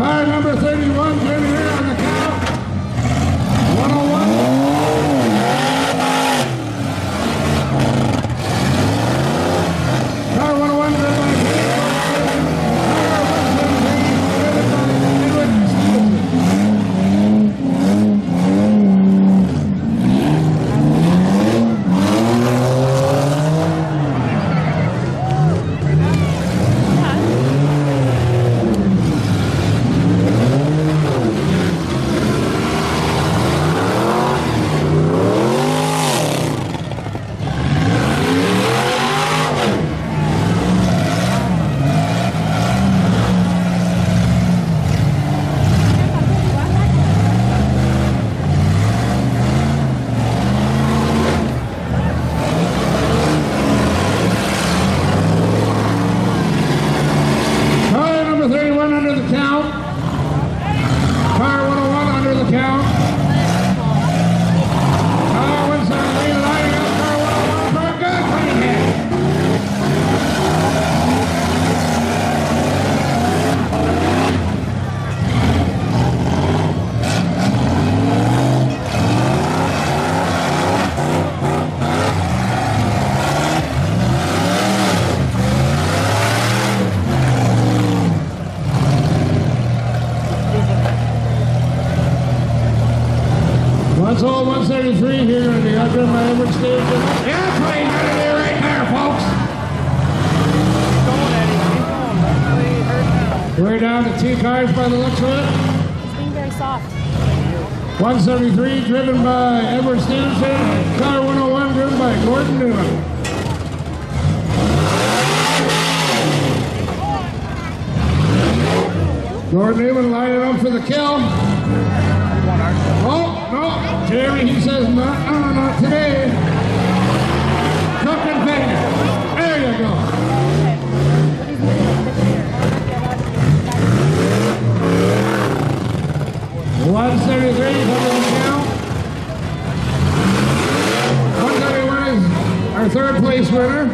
Car number 31, driven here on the count. 101. Car 101, driven by under the count. Car 101 under the count. Car 173 lining up car 101 for a good clean hit. That's all 173 here in the Upper Edward Station. Airplane out of there right there, folks. We're down to 2 cars by the looks of it. It's being very soft. 173 driven by Edward Stevenson. Car 101 driven by Gordon Newman. Gordon Newman lining up for the kill. Oh, no, Jerry, he says, not today. Cook and finger. There you go. 173 under the count. 171 is our 3rd place winner.